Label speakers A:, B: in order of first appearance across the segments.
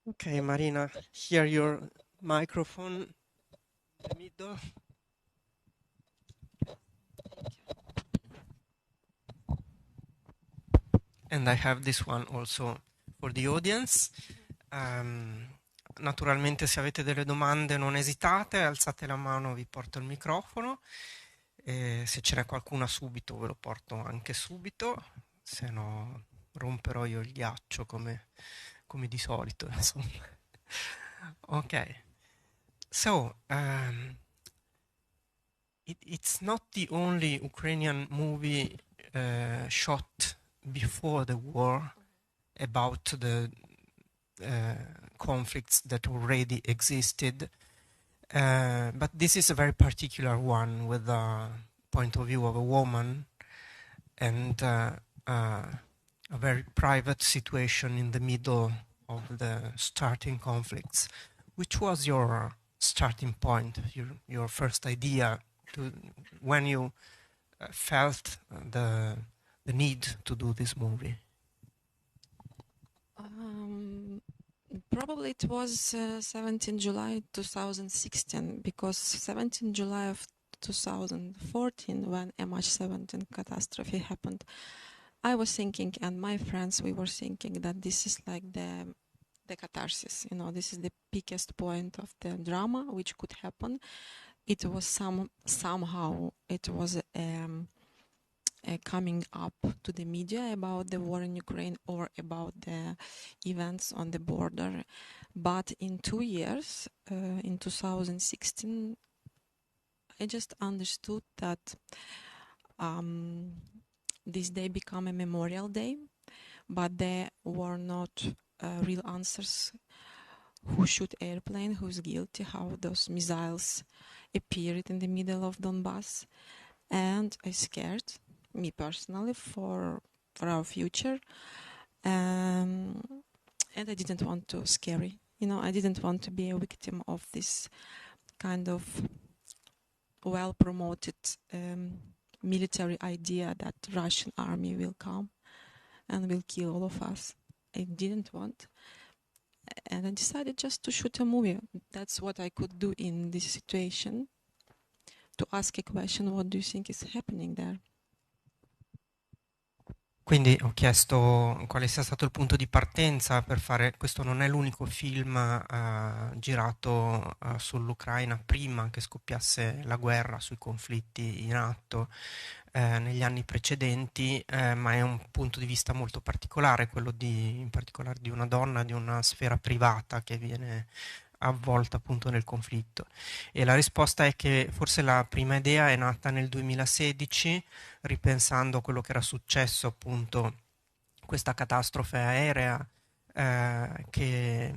A: Okay, Marina, here your microphone in the middle. And I have this one also for the audience. Naturalmente se avete delle domande non esitate, alzate la mano, vi porto il microfono. E se ce n'è qualcuna subito ve lo porto anche subito, se no romperò io il ghiaccio come di solito, insomma. Ok, so it's not the only Ukrainian movie shot before the war about the conflicts that already existed, but this is a very particular one with a point of view of a woman and a very private situation in the middle of the starting conflicts. Which was your starting point, your first idea to when you felt the need to do this movie?
B: Probably it was 17 July 2016, because 17 July of 2014, when MH17 catastrophe happened, I was thinking, and my friends, we were thinking that this is like the catharsis, this is the biggest point of the drama which could happen. It was somehow it was coming up to the media about the war in Ukraine or about the events on the border. But in 2 years, in 2016, I just understood that this day became a memorial day, but there were not real answers. Who shoot airplane, who's guilty, how those missiles appeared in the middle of Donbass. And I scared me personally for our future, and I didn't want to scary. I didn't want to be a victim of this kind of well-promoted military idea that Russian army will come and will kill all of us. I didn't want, and I decided just to shoot a movie. That's what I could do in this situation. To ask a question, what do you think is happening there?
A: Quindi ho chiesto quale sia stato il punto di partenza per fare, questo non è l'unico film girato sull'Ucraina prima che scoppiasse la guerra, sui conflitti in atto negli anni precedenti, ma è un punto di vista molto particolare, quello in particolare di una donna, di una sfera privata che viene avvolta appunto nel conflitto. E la risposta è che forse la prima idea è nata nel 2016, ripensando a quello che era successo, appunto, questa catastrofe aerea che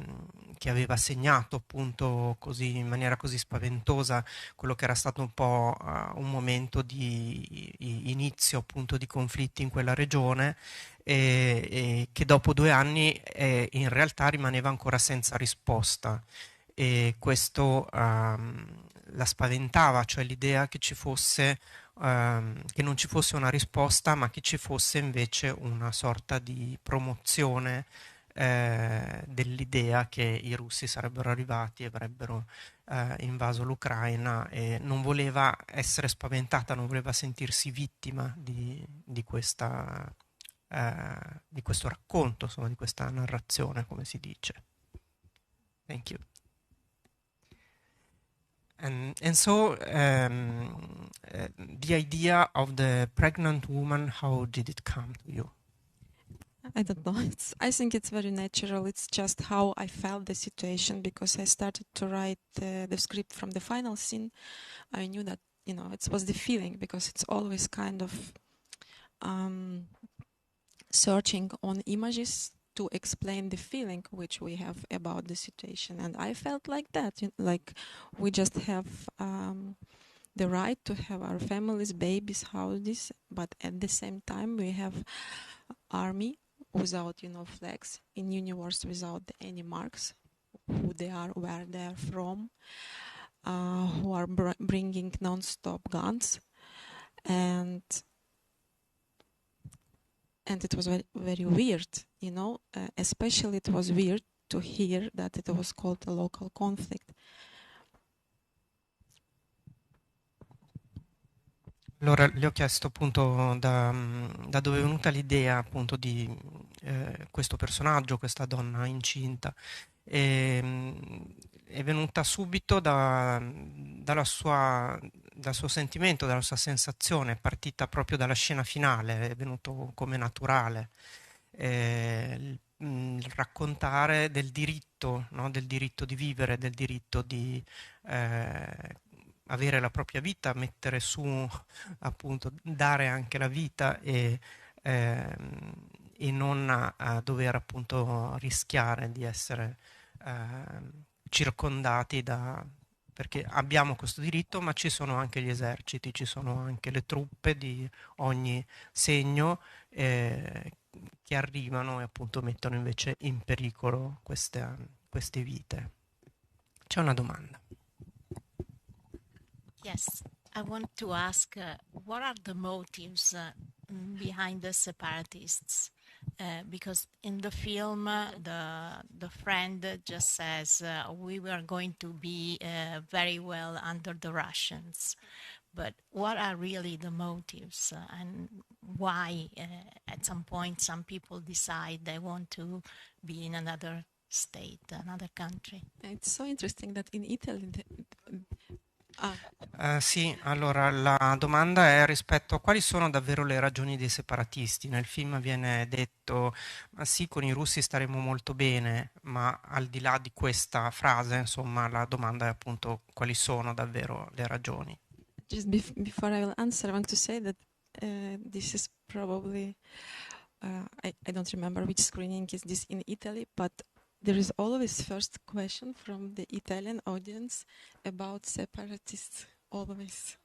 A: aveva segnato appunto così, in maniera così spaventosa quello che era stato un po' un momento di inizio appunto di conflitti in quella regione e che dopo 2 anni in realtà rimaneva ancora senza risposta e questo la spaventava, cioè l'idea che ci fosse che non ci fosse una risposta, ma che ci fosse invece una sorta di promozione dell'idea che i russi sarebbero arrivati e avrebbero invaso l'Ucraina e non voleva essere spaventata, non voleva sentirsi vittima di questo racconto, insomma, di questa narrazione, come si dice. Thank you. And so the idea of the pregnant woman, how did it come to you?
B: I don't know. I think it's very natural. It's just how I felt the situation, because I started to write the script from the final scene. I knew that, it was the feeling, because it's always kind of searching on images to explain the feeling which we have about the situation. And I felt like that, like we just have the right to have our families, babies, houses, but at the same time we have army without, flags, in universe without any marks, who they are, where they are from, who are bringing non-stop guns, and it was very, very weird, especially it was weird to hear that it was called a local conflict.
A: Allora, le ho chiesto appunto da dove è venuta l'idea appunto di questo personaggio, questa donna incinta. È venuta subito dal suo sentimento, dalla sua sensazione, è partita proprio dalla scena finale, è venuto come naturale. Il raccontare del diritto, no? Del diritto di vivere, del diritto di avere la propria vita, mettere su, appunto, dare anche la vita e non a dover appunto rischiare di essere circondati da... perché abbiamo questo diritto, ma ci sono anche gli eserciti, ci sono anche le truppe di ogni segno che arrivano e appunto mettono invece in pericolo queste vite. C'è una domanda.
C: Yes, I want to ask what are the motives behind the separatists? Because in the film, the friend just says we were going to be very well under the Russians. But what are really the motives and why at some point some people decide they want to be in another state, another country?
B: It's so interesting that in Italy,
A: Sì, allora la domanda è rispetto a quali sono davvero le ragioni dei separatisti. Nel film viene detto, ma sì, con i russi staremo molto bene, ma al di là di questa frase, insomma, la domanda è appunto quali sono davvero le ragioni.
B: just before I will answer, I want to say that this is probably, I don't remember which screening is this in Italy, but there is always first question from the Italian audience about separatists, always.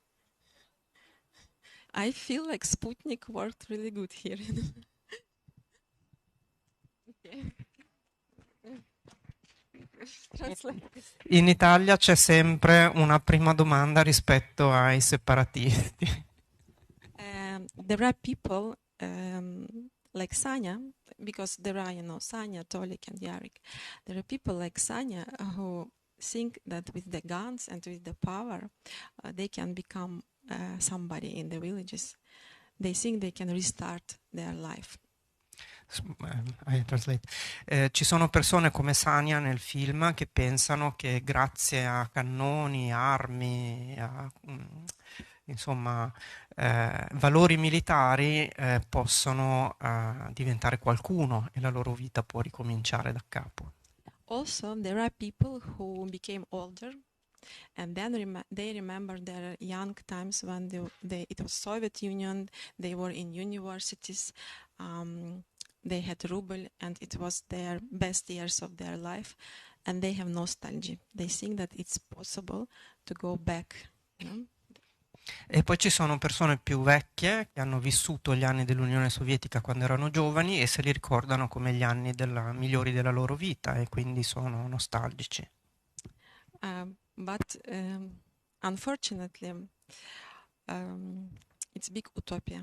B: I feel like Sputnik worked really good here. Okay.
A: In Italia c'è sempre una prima domanda rispetto ai separatisti.
B: There are people like Sanya, because there are, Sanya, Tolik, and Yarik. There are people like Sanya who think that with the guns and with the power, they can become somebody in the villages. They think they can restart their life.
A: Ci sono persone come Sania nel film che pensano che grazie a cannoni, armi, insomma, valori militari possono diventare qualcuno e la loro vita può ricominciare da capo.
B: Also, there are people who became older and then they remember their young times when it was Soviet Union, they were in universities, they had ruble and it was their best years of their life, and they have nostalgia. They think that it's possible to go back.
A: E poi ci sono persone più vecchie che hanno vissuto gli anni dell'Unione Sovietica quando erano giovani e se li ricordano come gli anni migliori della loro vita e quindi sono nostalgici.
B: But unfortunately, it's big utopia.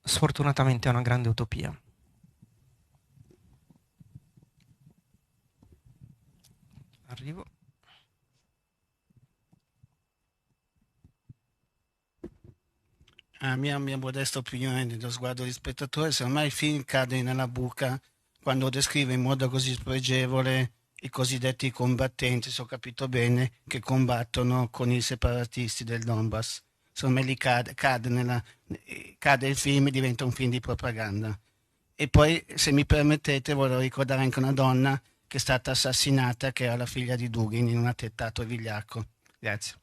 A: Sfortunatamente è una grande utopia. Arrivo.
D: A mia modesta opinione, dello sguardo di spettatore, secondo me il film cade nella buca quando descrive in modo così spregevole i cosiddetti combattenti, se ho capito bene, che combattono con i separatisti del Donbass. Secondo me lì cade il film e diventa un film di propaganda. E poi, se mi permettete, volevo ricordare anche una donna che è stata assassinata, che era la figlia di Dugin in un attentato vigliacco. Grazie.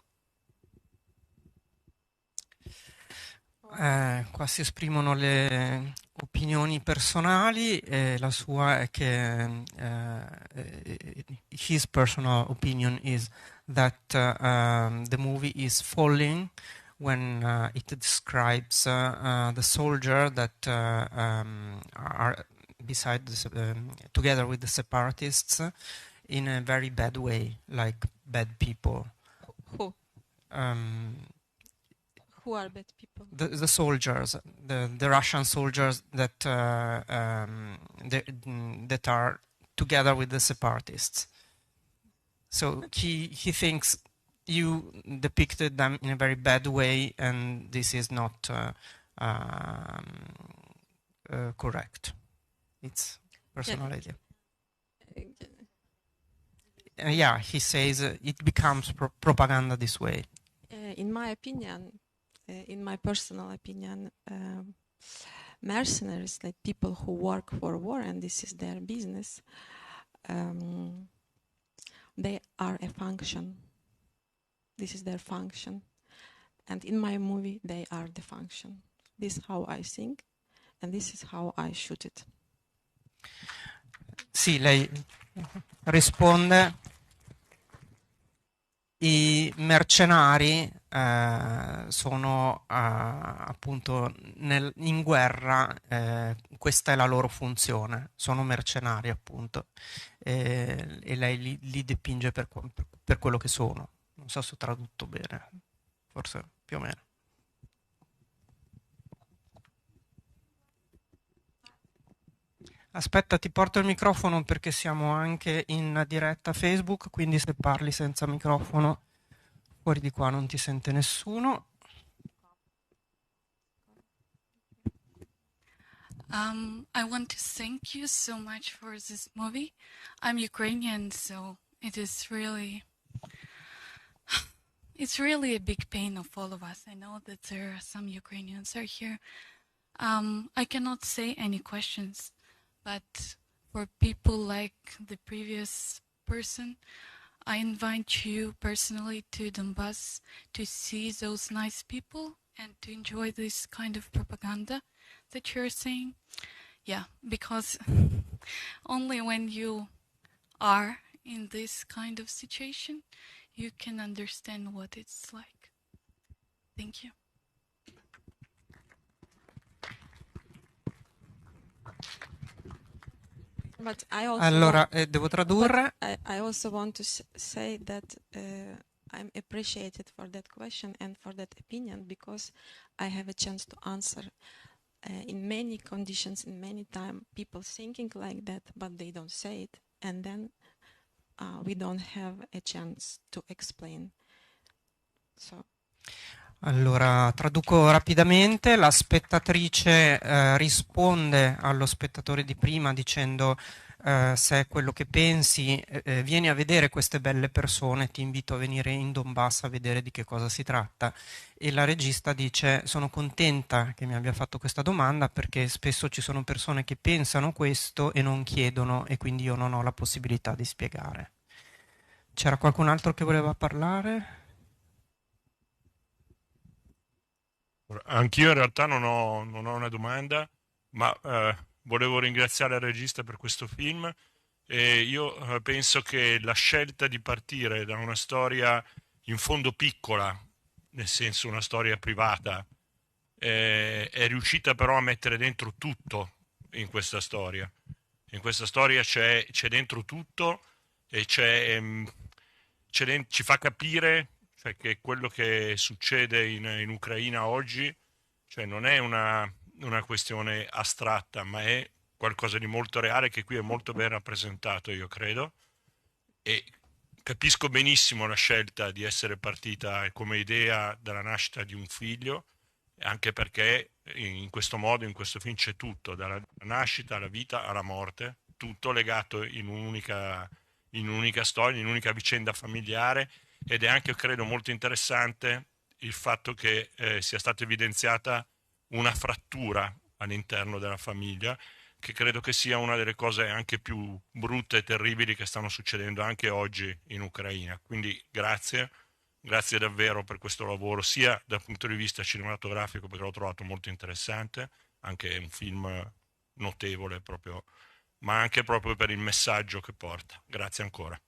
A: Qua si esprimono le opinioni personali e la sua è che his personal opinion is that the movie is falling when it describes the soldier that are beside together with the separatists in a very bad way, like bad people.
B: Who? Who are bad people?
A: The soldiers, the Russian soldiers that that are together with the separatists. So he thinks you depicted them in a very bad way, and this is not correct. It's personal idea. Yeah, he says it becomes propaganda this way.
B: In my opinion, in my personal opinion, mercenaries, like people who work for war and this is their business, they are a function. This is their function. And in my movie, they are the function. This is how I think, and this is how I shoot it.
A: Sì, lei risponde: i mercenari sono appunto in guerra, questa è la loro funzione, sono mercenari appunto, e lei li dipinge per quello che sono. Non so se ho tradotto bene, forse più o meno. Aspetta, ti porto il microfono perché siamo anche in diretta Facebook, quindi se parli senza microfono fuori di qua non ti sente nessuno.
E: I want to thank you so much for this movie. I'm Ukrainian, so it's really a big pain of all of us. I know that there are some Ukrainians are here. I cannot say any questions, but for people like the previous person, I invite you personally to Donbass to see those nice people and to enjoy this kind of propaganda that you're saying. Yeah, because only when you are in this kind of situation, you can understand what it's like. Thank you.
B: But I also
A: Allora, devo tradurre.
B: I also want to say that I'm appreciated for that question and for that opinion, because I have a chance to answer in many conditions, in many time, people thinking like that, but they don't say it, and then we don't have a chance to explain. So.
A: Allora, traduco rapidamente. La spettatrice risponde allo spettatore di prima dicendo: se è quello che pensi, vieni a vedere queste belle persone, ti invito a venire in Donbass a vedere di che cosa si tratta. E la regista dice: sono contenta che mi abbia fatto questa domanda, perché spesso ci sono persone che pensano questo e non chiedono, e quindi io non ho la possibilità di spiegare. C'era qualcun altro che voleva parlare?
F: Anch'io in realtà non ho una domanda, ma volevo ringraziare il regista per questo film, e io penso che la scelta di partire da una storia in fondo piccola, nel senso una storia privata, è riuscita però a mettere dentro tutto in questa storia. In questa storia c'è dentro tutto, e ci fa capire, cioè, che quello che succede in Ucraina oggi, cioè, non è una questione astratta, ma è qualcosa di molto reale, che qui è molto ben rappresentato, io credo, e capisco benissimo la scelta di essere partita come idea dalla nascita di un figlio, anche perché in questo modo, in questo film, c'è tutto, dalla nascita alla vita alla morte, tutto legato in un'unica storia, in un'unica vicenda familiare. Ed è anche, credo, molto interessante il fatto che sia stata evidenziata una frattura all'interno della famiglia, che credo che sia una delle cose anche più brutte e terribili che stanno succedendo anche oggi in Ucraina. Quindi grazie davvero per questo lavoro, sia dal punto di vista cinematografico, perché l'ho trovato molto interessante, anche un film notevole proprio, ma anche proprio per il messaggio che porta. Grazie ancora.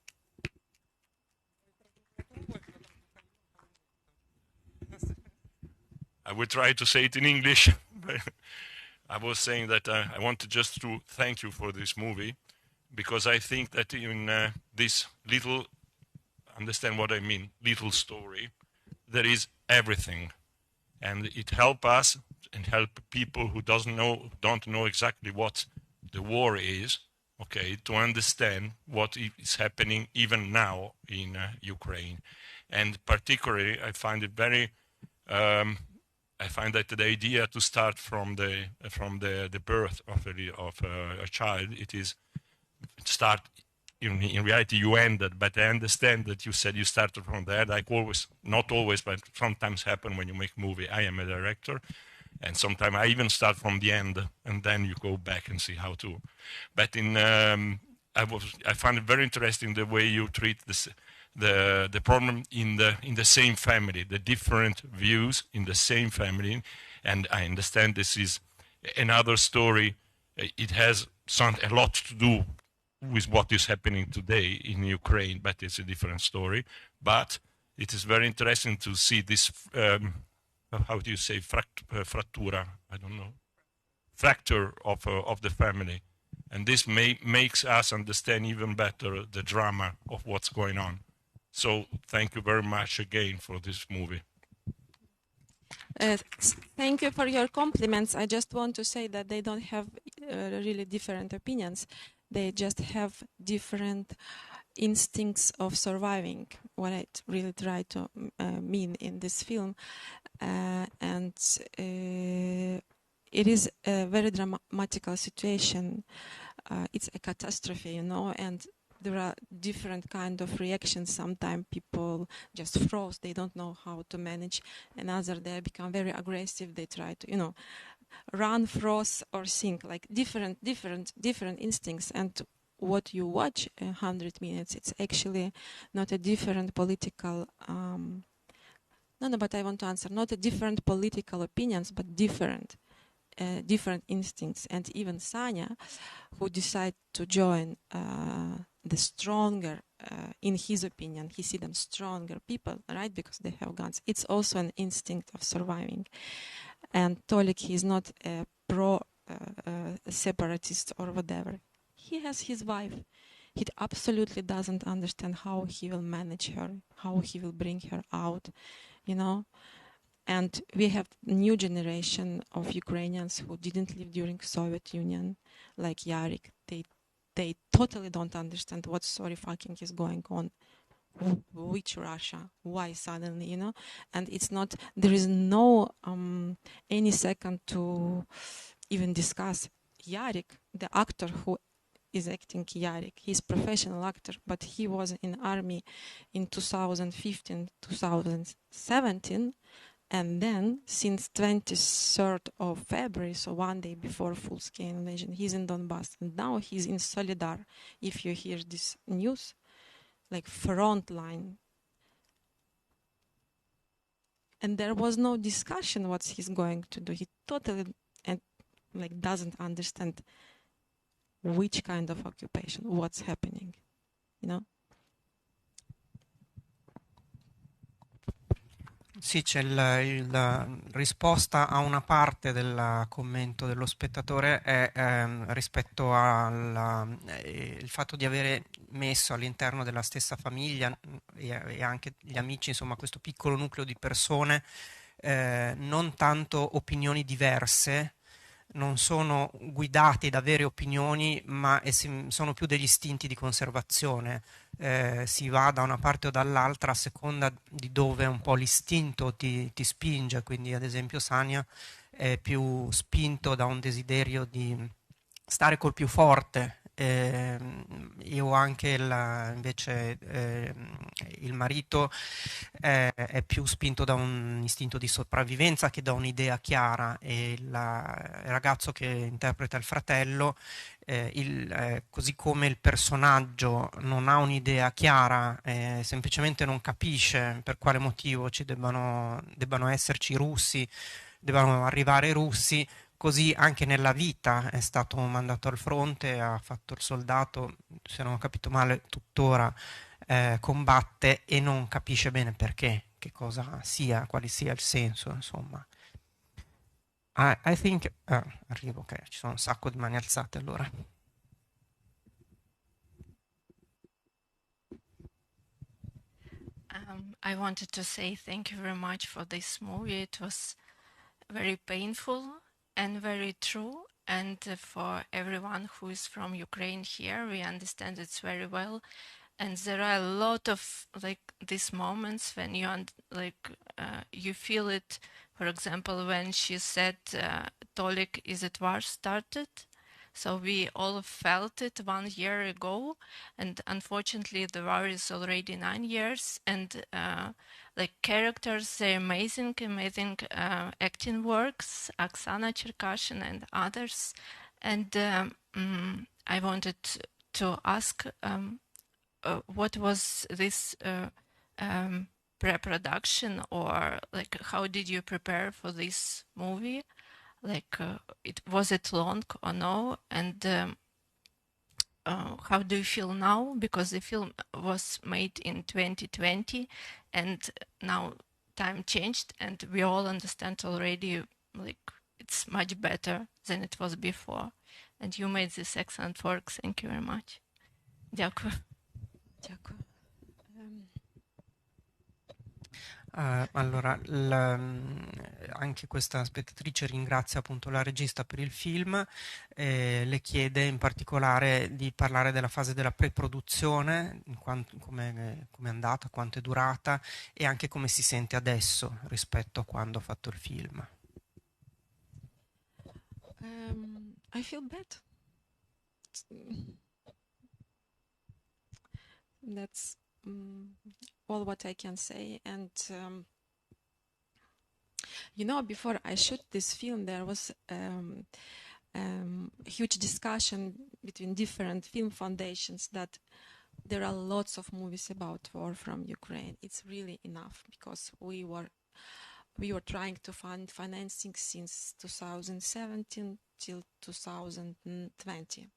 F: I will try to say it in English. I was saying that I wanted just to thank you for this movie, because I think that in this little story, there is everything. and it help us and help people who don't know exactly what the war is, okay, to understand what is happening even now in Ukraine. And particularly, I find it very I find that the idea to start from the birth of a child, it is start in reality you ended, but I understand that you said you started from there, like always, not always, but sometimes happen when you make movie. I am a director, and sometimes I even start from the end, and then you go back and see how to. But I find it very interesting the way you treat this, the problem in the same family, the different views in the same family, and I understand this is another story. It has a lot to do with what is happening today in Ukraine, but it's a different story. But it is very interesting to see this, how do you say, frattura? I don't know, fracture of the family. And this makes us understand even better the drama of what's going on. So thank you very much again for this movie.
B: Thank you for your compliments. I just want to say that they don't have really different opinions. They just have different instincts of surviving, what I really try to mean in this film. And it is a very dramatical situation. It's a catastrophe, you know, and there are different kind of reactions. Sometimes people just froze, they don't know how to manage. Another, they become very aggressive, they try to, you know, run, froze, or sink, like different instincts. And what you watch 100 minutes, it's actually not a different political no, but I want to answer, not a different political opinions, but different instincts. And even Sanya, who decided to join the stronger, in his opinion, he see them stronger people, right? Because they have guns. It's also an instinct of surviving. And Tolik, he is not a separatist or whatever. He has his wife. He absolutely doesn't understand how he will manage her, how he will bring her out, you know. And we have new generation of Ukrainians who didn't live during Soviet Union, like Yarik. They totally don't understand what sorry fucking is going on. Which Russia? Why suddenly, you know? And it's not, there is no any second to even discuss. Yarik, the actor who is acting Yarik, he's professional actor, but he was in army in 2015, 2017. And then, since 23rd of February, so one day before full-scale invasion, he's in Donbass. And now he's in Solidar. If you hear this news, like front line. And there was no discussion what he's going to do. He totally like doesn't understand which kind of occupation, what's happening, you know?
A: Sì, c'è la risposta a una parte del commento dello spettatore è rispetto al fatto di avere messo all'interno della stessa famiglia e anche gli amici, insomma, questo piccolo nucleo di persone, non tanto opinioni diverse, non sono guidati da vere opinioni, ma sono più degli istinti di conservazione. Si va da una parte o dall'altra a seconda di dove un po' l'istinto ti spinge. Quindi ad esempio Sania è più spinto da un desiderio di stare col più forte. Io anche invece il marito è più spinto da un istinto di sopravvivenza che da un'idea chiara, e il ragazzo che interpreta il fratello, così come il personaggio non ha un'idea chiara, semplicemente non capisce per quale motivo debbano esserci russi, debbano arrivare russi. Così anche nella vita è stato mandato al fronte, ha fatto il soldato, se non ho capito male tuttora combatte e non capisce bene perché, che cosa sia, quale sia il senso, insomma. I think... arrivo, ok, ci sono un sacco di mani alzate allora.
E: I wanted to say thank you very much for this movie. It was
G: very painful and very true. And for everyone who is from Ukraine here, we understand it very well. And there are a lot of like these moments when you you feel it. For example, when she said Tolik, is it war started? So we all felt it 1 year ago, and unfortunately the war is already 9 years. And like characters, they're amazing acting works, Oksana Cherkashin and others. And I wanted to ask. What was this pre-production, or like how did you prepare for this movie? Like was it long or no? And how do you feel now? Because the film was made in 2020, and now time changed, and we all understand already like it's much better than it was before. And you made this excellent work. Thank you very much. Дякую.
B: Дякую.
A: Allora, anche questa spettatrice ringrazia appunto la regista per il film, le chiede in particolare di parlare della fase della pre-produzione, come è andata, quanto è durata e anche come si sente adesso rispetto a quando ha fatto il film.
B: I feel bad. That's all what I can say. And you know, before I shoot this film, there was huge discussion between different film foundations that there are lots of movies about war from Ukraine. It's really enough, because we were trying to find financing since 2017 till 2020.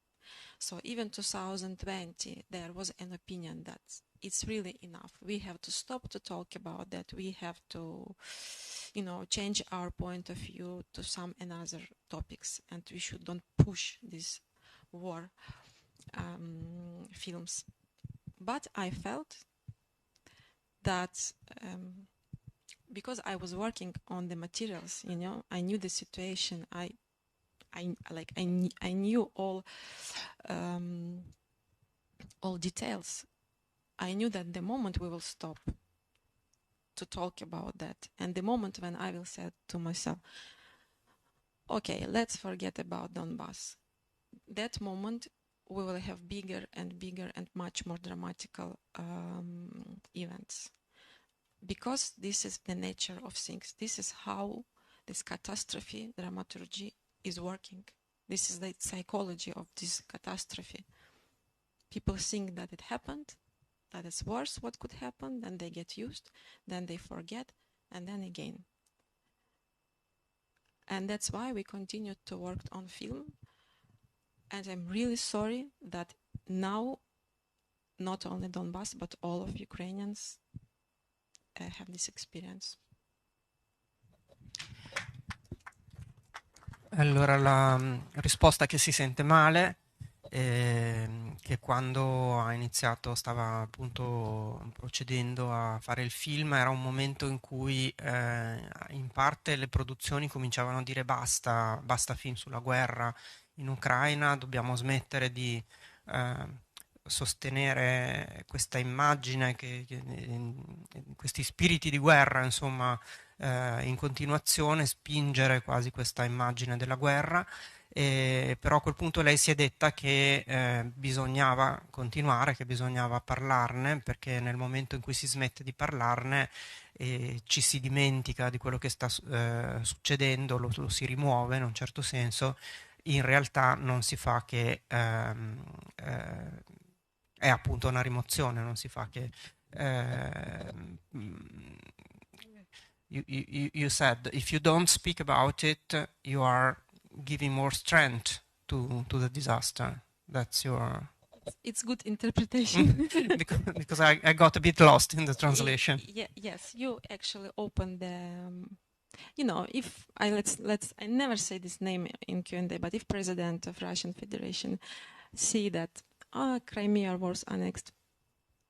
B: So even 2020, there was an opinion that it's really enough. We have to stop to talk about that. We have to, you know, change our point of view to some another topics, and we should not push these war films. But I felt that because I was working on the materials, you know, I knew the situation. I knew all details. I knew that the moment we will stop to talk about that, and the moment when I will say to myself, okay, let's forget about Donbass, that moment we will have bigger and bigger and much more dramatical events. Because this is the nature of things. This is how this catastrophe dramaturgy is working. This is the psychology of this catastrophe. People think that it happened, that it's worse what could happen, then they get used, then they forget, and then again. And that's why we continue to work on film. And I'm really sorry that now not only Donbass, but all of Ukrainians have this experience.
A: Allora la risposta che si sente male, che quando ha iniziato, stava appunto procedendo a fare il film, era un momento in cui in parte le produzioni cominciavano a dire basta film sulla guerra in Ucraina, dobbiamo smettere di sostenere questa immagine, questi spiriti di guerra, insomma, in continuazione, spingere quasi questa immagine della guerra. Però a quel punto lei si è detta che bisognava continuare, che bisognava parlarne, perché nel momento in cui si smette di parlarne ci si dimentica di quello che sta succedendo, lo si rimuove in un certo senso, in realtà non si fa che è appunto una rimozione, non si fa che you said if you don't speak about it, you are giving more strength to the disaster. That's your...
B: It's good interpretation.
A: because I got a bit lost in the translation.
B: Yes, you actually opened the... you know, if I I never say this name in Q&A, but if President of Russian Federation see that Crimea was annexed,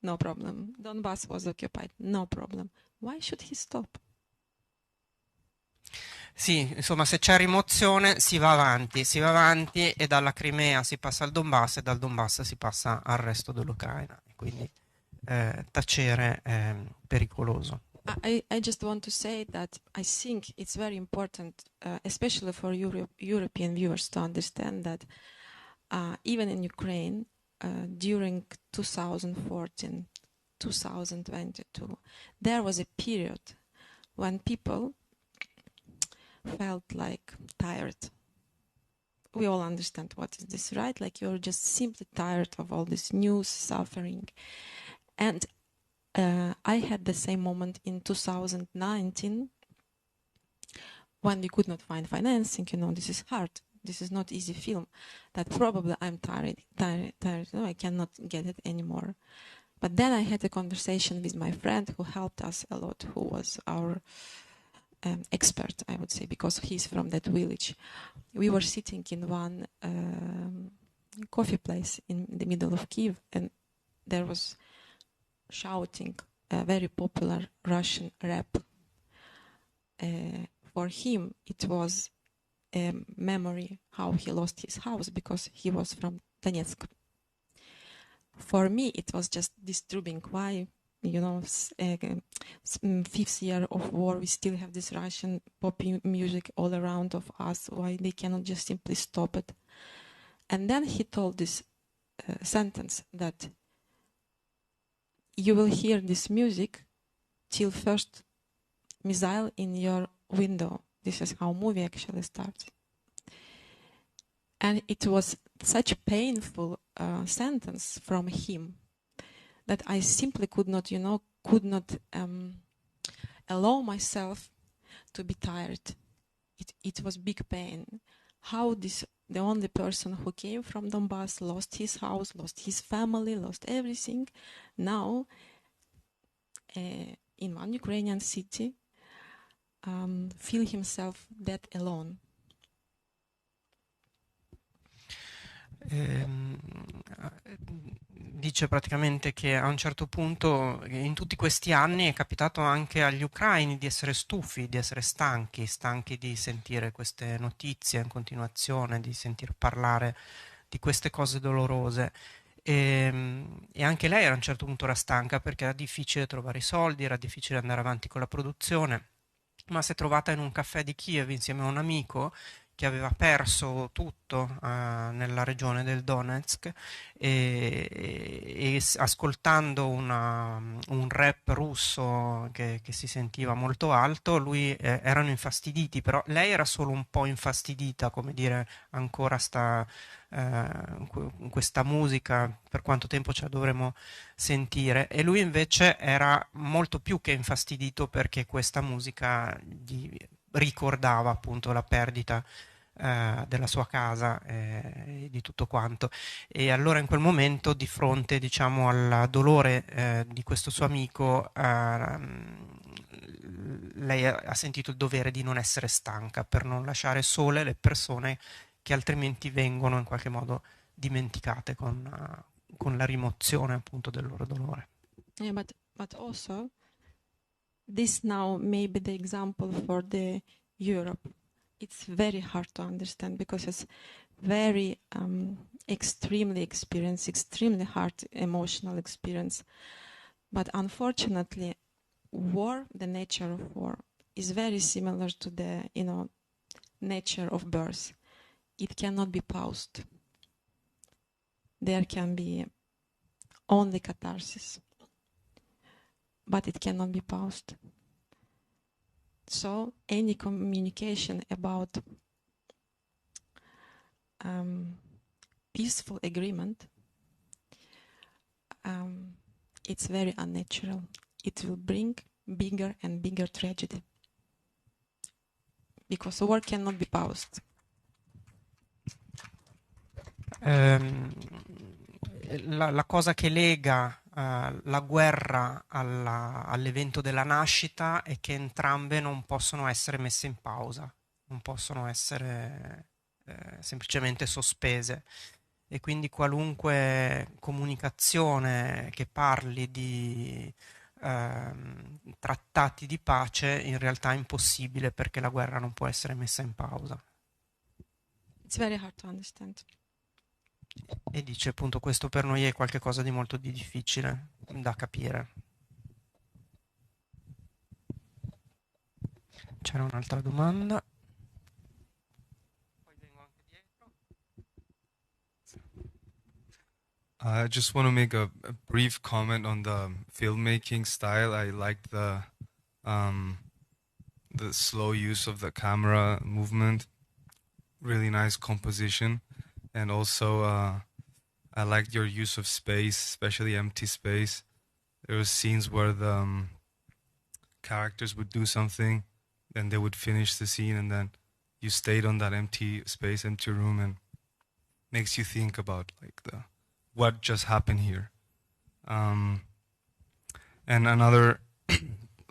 B: no problem. Donbass was occupied, no problem. Why should he stop?
A: Sì, insomma, se c'è rimozione si va avanti e dalla Crimea si passa al Donbass e dal Donbass si passa al resto dell'Ucraina. Quindi tacere è pericoloso.
B: I just want to say that I think it's very important, especially for European viewers, to understand that even in Ukraine, during 2014, 2022, there was a period when people felt like tired. We all understand what is this, right? Like you're just simply tired of all this news, suffering. And I had the same moment in 2019 when we could not find financing. You know, this is hard. This is not easy film. That probably I'm tired. No, I cannot get it anymore. But then I had a conversation with my friend who helped us a lot, who was our expert, I would say, because he's from that village. We were sitting in one coffee place in the middle of Kiev, and there was shouting a very popular Russian rap. For him, it was a memory how he lost his house because he was from Donetsk. For me, it was just disturbing. Why, you know, 5th year of war, we still have this Russian poppy music all around of us. Why they cannot just simply stop it? And then he told this sentence that you will hear this music till first missile in your window. This is how movie actually starts. And it was such a painful sentence from him that I simply could not, allow myself to be tired. It was big pain. How the only person who came from Donbass lost his house, lost his family, lost everything. Now, in one Ukrainian city, feel himself that alone.
A: Dice praticamente che a un certo punto in tutti questi anni è capitato anche agli ucraini di essere stufi, di essere stanchi di sentire queste notizie in continuazione, di sentir parlare di queste cose dolorose. E anche lei a un certo punto era stanca perché era difficile trovare i soldi, era difficile andare avanti con la produzione, ma si è trovata in un caffè di Kiev insieme a un amico che aveva perso tutto nella regione del Donetsk e ascoltando un rap russo che si sentiva molto alto, lui erano infastiditi, però lei era solo un po' infastidita, come dire, ancora sta questa musica, per quanto tempo ce la dovremo sentire, e lui invece era molto più che infastidito perché questa musica gli ricordava appunto la perdita della sua casa e di tutto quanto. E allora in quel momento, di fronte, diciamo, al dolore di questo suo amico, lei ha sentito il dovere di non essere stanca per non lasciare sole le persone che altrimenti vengono in qualche modo dimenticate con la rimozione appunto del loro dolore.
B: Yeah, but also this now may be the example for the Europe. It's very hard to understand because it's very extremely hard emotional experience. But unfortunately, war, the nature of war, is very similar to the nature of birth. It cannot be paused. There can be only catharsis, but it cannot be paused. So any communication about peaceful agreement, it's very unnatural. It will bring bigger and bigger tragedy because war cannot be paused.
A: La cosa che lega la guerra all'evento della nascita è che entrambe non possono essere messe in pausa, non possono essere semplicemente sospese, e quindi qualunque comunicazione che parli di trattati di pace in realtà è impossibile perché la guerra non può essere messa in pausa.
B: It's very hard to understand.
A: E dice appunto questo per noi è qualcosa di molto difficile da capire. C'era un'altra domanda. Poi vengo anche dietro.
H: I just want to make a brief comment on the filmmaking style. I liked the slow use of the camera movement, really nice composition, and also I liked your use of space, especially empty space. There were scenes where the characters would do something, then they would finish the scene, and then you stayed on that empty space, empty room, and makes you think about like what just happened here. And another,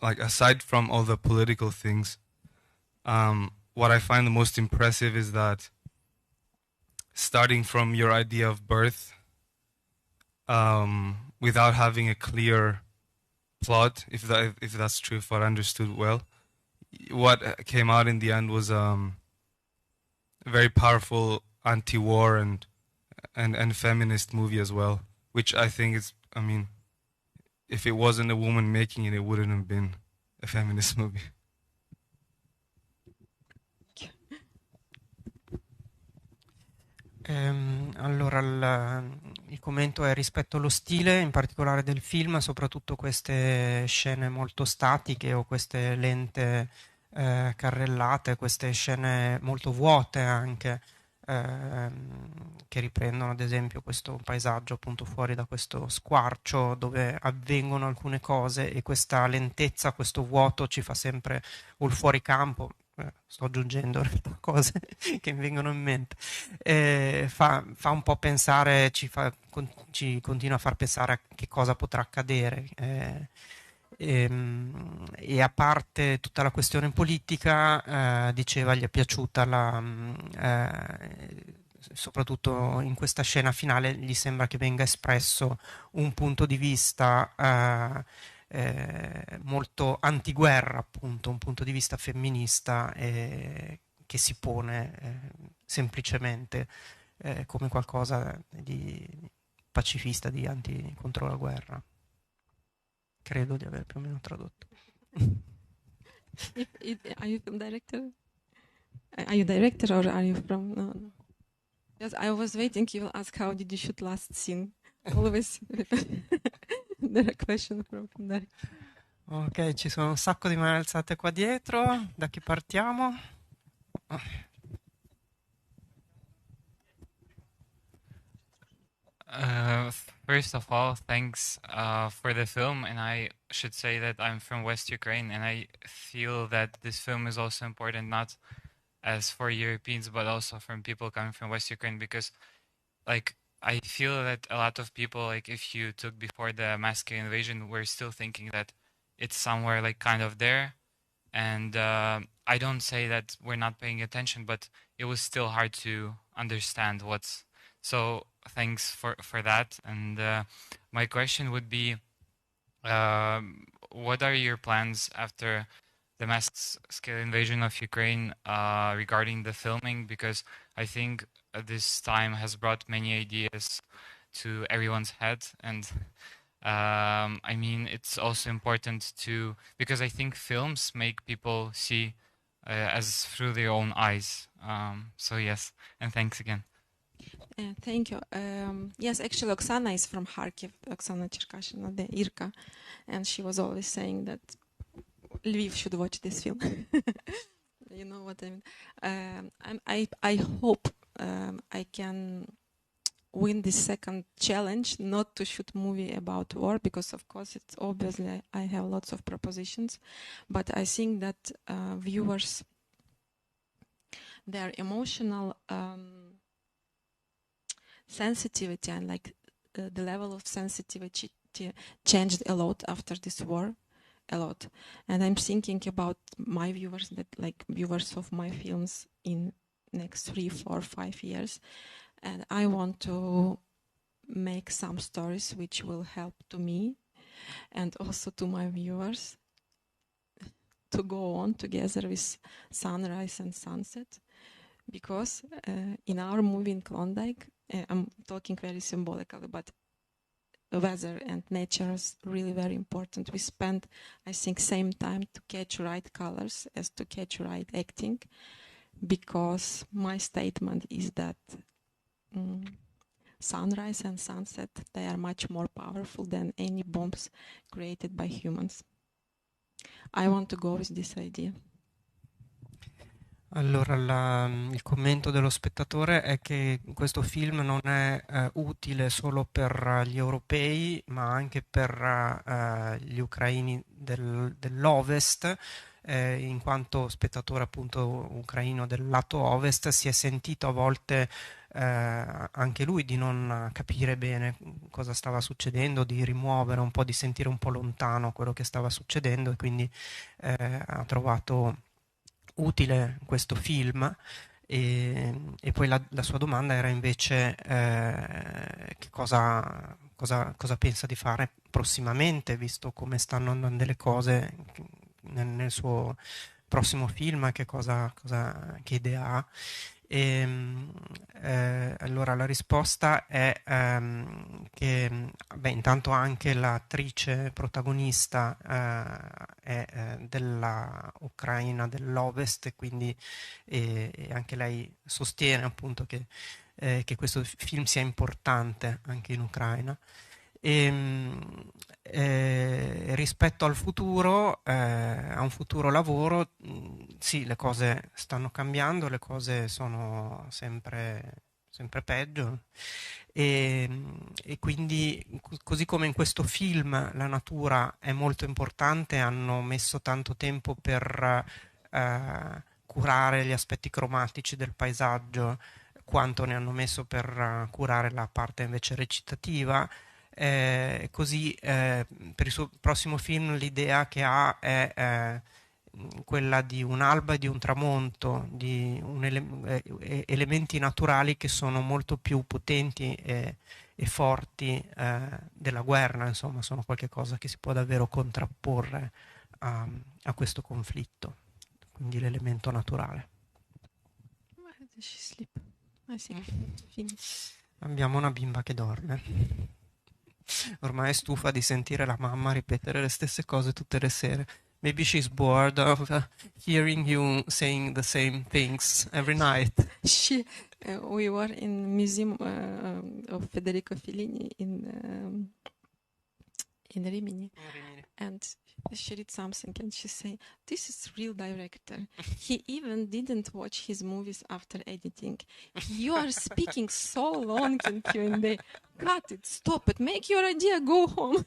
H: like aside from all the political things, what I find the most impressive is that starting from your idea of birth, without having a clear plot, if that's true, if I understood well, what came out in the end was a very powerful anti-war and feminist movie as well, which I think is, I mean, if it wasn't a woman making it, it wouldn't have been a feminist movie.
A: Allora, il commento è rispetto allo stile, in particolare del film, soprattutto queste scene molto statiche o queste lente carrellate, queste scene molto vuote anche, che riprendono ad esempio questo paesaggio appunto fuori da questo squarcio dove avvengono alcune cose, e questa lentezza, questo vuoto ci fa sempre, o il fuoricampo, sto aggiungendo in realtà cose che mi vengono in mente, fa un po' pensare, ci continua a far pensare a che cosa potrà accadere. E a parte tutta la questione politica, diceva gli è piaciuta soprattutto in questa scena finale gli sembra che venga espresso un punto di vista molto antiguerra, appunto, un punto di vista femminista che si pone semplicemente come qualcosa di pacifista, contro la guerra. Credo di aver più o meno tradotto.
B: Are you film director? Are you director or are you from? No. Yes, I was waiting. You will ask how did you shoot last scene? Always there are questions from there.
A: Ok, ci sono un sacco di mani alzate qua dietro. Da chi partiamo?
I: First of all, thanks for the film, and I should say that I'm from West Ukraine, and I feel that this film is also important, not as for Europeans, but also from people coming from West Ukraine, because, like, I feel that a lot of people, like, if you took before the massive invasion, were still thinking that it's somewhere, like, kind of there, and I don't say that we're not paying attention, but it was still hard to understand what's. So thanks for that. And my question would be, what are your plans after the mass-scale invasion of Ukraine regarding the filming? Because I think this time has brought many ideas to everyone's head. And I mean, it's also important to, because I think films make people see as through their own eyes. So yes, and thanks again.
B: Thank you. Yes, actually, Oksana is from Kharkiv, Oksana Cherkashina, the Irka, and she was always saying that Lviv should watch this film. You know what I mean? I hope I can win this second challenge, not to shoot movie about war, because of course it's obviously I have lots of propositions, but I think that viewers, their emotional sensitivity and like the level of sensitivity changed a lot after this war, a lot. And I'm thinking about my viewers, that like viewers of my films in next 3, 4, 5 years, and I want to make some stories which will help to me and also to my viewers to go on together with sunrise and sunset, because in our movie in Klondike, I'm talking very symbolically, but weather and nature is really very important. We spend, I think, same time to catch right colors as to catch right acting, because my statement is that sunrise and sunset, they are much more powerful than any bombs created by humans. I want to go with this idea.
A: Allora, il commento dello spettatore è che questo film non è utile solo per gli europei, ma anche per gli ucraini dell'Ovest, in quanto spettatore appunto ucraino del lato Ovest si è sentito a volte anche lui di non capire bene cosa stava succedendo, di rimuovere un po', di sentire un po' lontano quello che stava succedendo, e quindi ha trovato utile questo film. E poi la sua domanda era invece che cosa pensa di fare prossimamente, visto come stanno andando le cose nel suo prossimo film, che idea ha. Allora la risposta è che intanto anche l'attrice protagonista è della Ucraina dell'Ovest, e quindi anche lei sostiene appunto che questo film sia importante anche in Ucraina. Rispetto al futuro, a un futuro lavoro, sì, le cose stanno cambiando, le cose sono sempre peggio, e quindi così come in questo film la natura è molto importante, hanno messo tanto tempo per curare gli aspetti cromatici del paesaggio, quanto ne hanno messo per curare la parte invece recitativa. Così per il suo prossimo film l'idea che ha è quella di un'alba e di un tramonto, di elementi naturali che sono molto più potenti e forti della guerra, insomma, sono qualcosa che si può davvero contrapporre a questo conflitto, quindi l'elemento naturale. Abbiamo una bimba che dorme. Ormai è stufa di sentire la mamma ripetere le stesse cose tutte le sere. Maybe she's bored of hearing you saying the same things every night.
B: We were in museum of Federico Fellini in Rimini, and she read something and she said, "This is real director. He even didn't watch his movies after editing. You are speaking so long in Q&A. Cut it, stop it, make your idea, go home."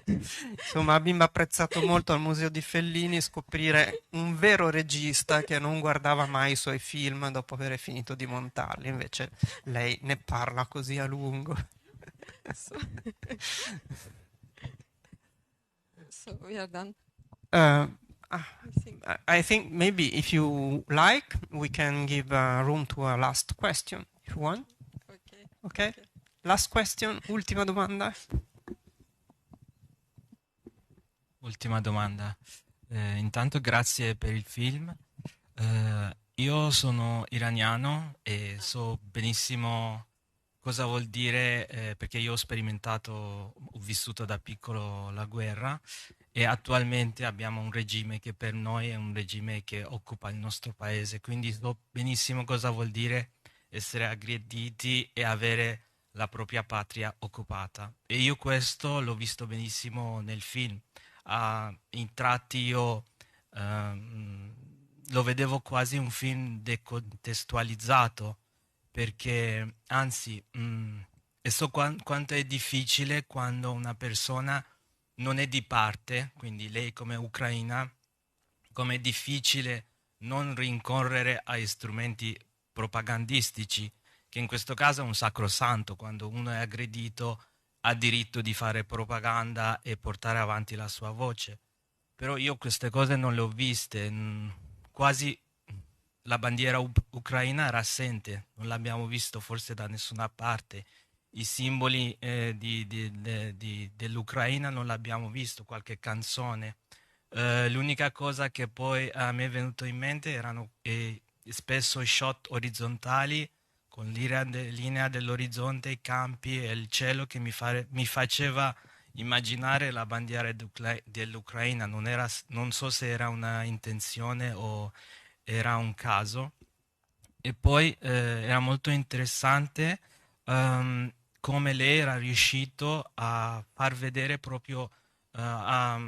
A: Insomma, la bimba ha apprezzato molto al museo di Fellini scoprire un vero regista che non guardava mai i suoi film dopo aver finito di montarli, invece lei ne parla così a lungo.
B: So we are done.
A: I think maybe if you like, we can give room to a last question, if you want. Okay. Last question, ultima domanda.
J: Ultima domanda. Intanto grazie per il film. Io sono iraniano e so benissimo cosa vuol dire, perché io ho vissuto da piccolo la guerra, e attualmente abbiamo un regime che per noi è un regime che occupa il nostro paese, quindi so benissimo cosa vuol dire essere aggrediti e avere la propria patria occupata. E io questo l'ho visto benissimo nel film. In tratti io lo vedevo quasi un film decontestualizzato, perché anzi e so quanto è difficile quando una persona non è di parte, quindi lei come ucraina, come è difficile non rincorrere ai strumenti propagandistici, che in questo caso è un sacrosanto. Quando uno è aggredito ha diritto di fare propaganda e portare avanti la sua voce. Però io queste cose non le ho viste, quasi la bandiera ucraina era assente, non l'abbiamo visto forse da nessuna parte. i simboli dell'Ucraina non l'abbiamo visto, qualche canzone. L'unica cosa che poi a me è venuto in mente erano spesso shot orizzontali con linea dell'orizzonte, i campi e il cielo che mi faceva immaginare la bandiera dell'Ucraina. Non so se era una intenzione o era un caso. E poi era molto interessante come lei era riuscito a far vedere proprio, a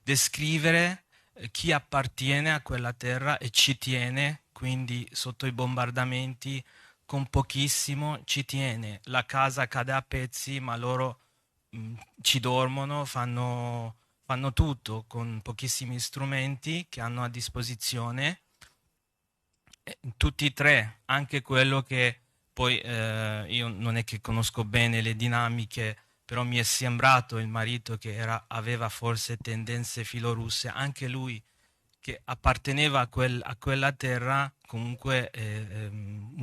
J: descrivere chi appartiene a quella terra e ci tiene, quindi sotto i bombardamenti con pochissimo ci tiene. La casa cade a pezzi, ma loro ci dormono, fanno tutto con pochissimi strumenti che hanno a disposizione. Tutti e tre, anche quello che poi io non è che conosco bene le dinamiche, però mi è sembrato il marito che aveva forse tendenze filorusse, anche lui che apparteneva a quella terra comunque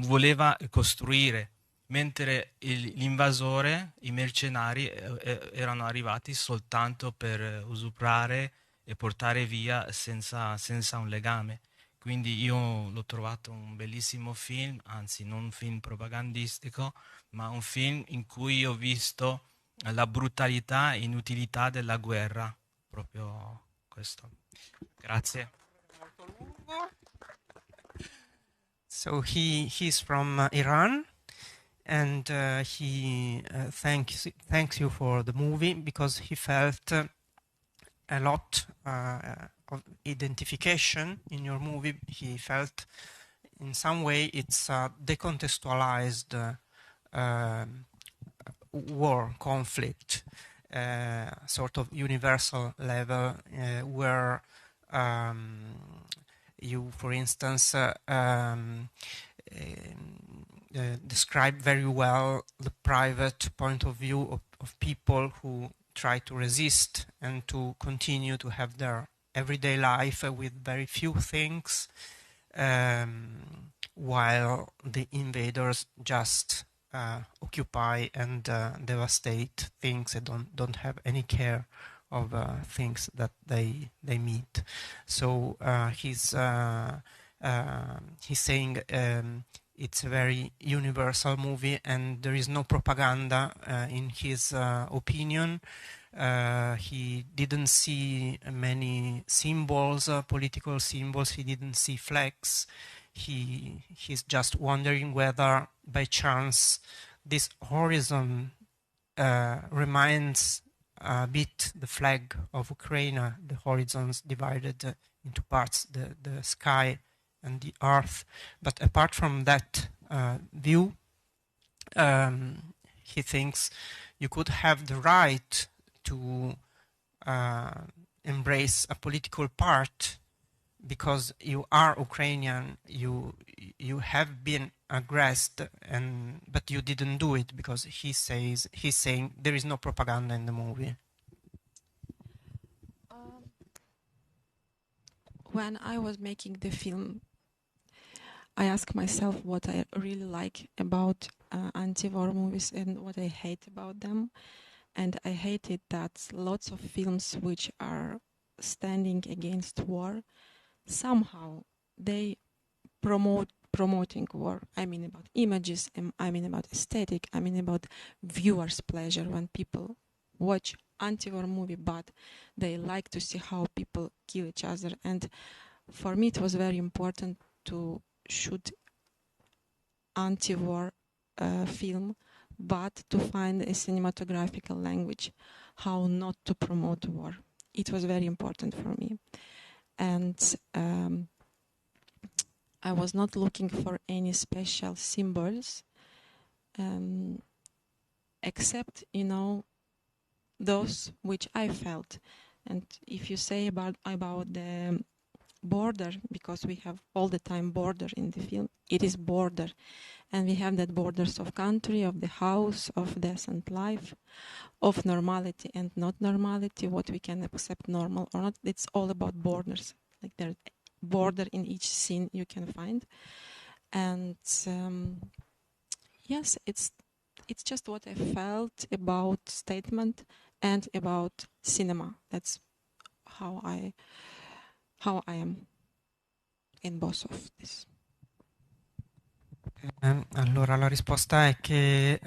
J: voleva costruire, mentre l'invasore, i mercenari erano arrivati soltanto per usurpare e portare via senza un legame. Quindi io l'ho trovato un bellissimo film, anzi non un film propagandistico, ma un film in cui ho visto la brutalità e inutilità della guerra, proprio questo. Grazie.
A: So he's from Iran, and he thanks you for the movie because he felt a lot of identification in your movie. He felt in some way it's a decontextualized war conflict, sort of universal level where you, for instance, describe very well the private point of view of people who try to resist and to continue to have their everyday life with very few things, while the invaders just occupy and devastate things and don't have any care of things that they meet. So he's saying it's a very universal movie and there is no propaganda in his opinion. He didn't see many symbols, political symbols. He didn't see flags. He's just wondering whether by chance this horizon reminds a bit the flag of Ukraine, the horizons divided into parts, the sky and the earth. But apart from that view, he thinks you could have the right to embrace a political part because you are Ukrainian, you have been aggressed, but you didn't do it because he's saying there is no propaganda in the movie.
B: When I was making the film, I asked myself what I really like about anti-war movies and what I hate about them. And I hated that lots of films which are standing against war, somehow they promoting war. I mean about images, I mean about aesthetic, I mean about viewers' pleasure when people watch anti-war movie, but they like to see how people kill each other. And for me it was very important to shoot anti-war film, but to find a cinematographical language, how not to promote war. It was very important for me. And I was not looking for any special symbols, except, those which I felt. And if you say about the border, because we have all the time border in the film, it is border. And we have that borders of country, of the house, of decent life, of normality and not normality, what we can accept normal or not. It's all about borders. Like there's border in each scene you can find. And Yes, it's just what I felt about statement and about cinema. That's how I am in both of this.
A: Allora, la risposta è che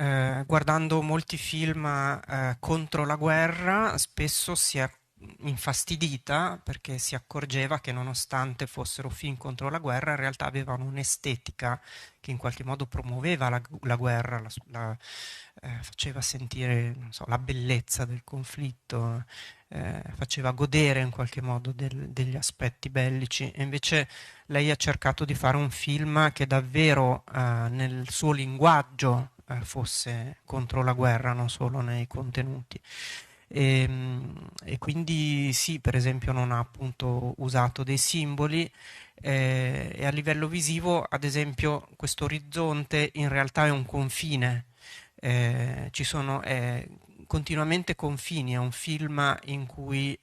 A: guardando molti film contro la guerra, spesso si è infastidita perché si accorgeva che nonostante fossero film contro la guerra, in realtà avevano un'estetica che in qualche modo promuoveva la guerra, faceva sentire, non so, la bellezza del conflitto, faceva godere in qualche modo degli aspetti bellici. E invece lei ha cercato di fare un film che davvero nel suo linguaggio fosse contro la guerra, non solo nei contenuti. E quindi sì, per esempio non ha appunto usato dei simboli e a livello visivo, ad esempio, questo orizzonte in realtà è un confine, ci sono continuamente confini, è un film in cui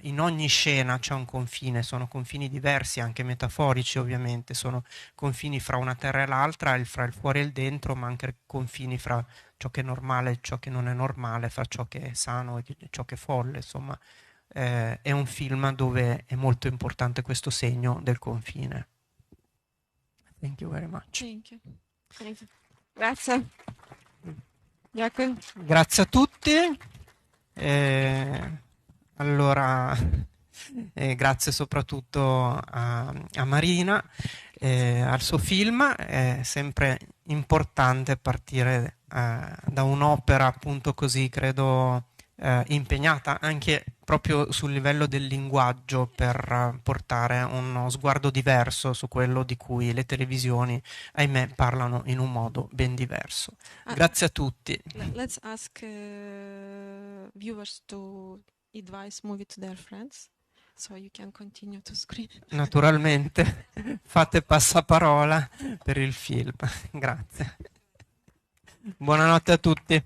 A: in ogni scena c'è un confine, sono confini diversi, anche metaforici ovviamente, sono confini fra una terra e l'altra, fra il fuori e il dentro, ma anche confini fra ciò che è normale e ciò che non è normale, fra ciò che è sano e ciò che è folle, insomma. È un film dove è molto importante questo segno del confine. Thank you very much.
B: Thank you. Thank you. Grazie. Дякую.
A: Grazie a tutti. Allora, grazie soprattutto a Maryna, al suo film. È sempre importante partire da un'opera appunto così, credo, impegnata anche proprio sul livello del linguaggio per portare uno sguardo diverso su quello di cui le televisioni, ahimè, parlano in un modo ben diverso. Grazie a tutti.
B: Let's ask viewers to advise movie to their friends, so you can continue to screen.
A: Naturalmente fate passaparola per il film. Grazie. Buonanotte a tutti.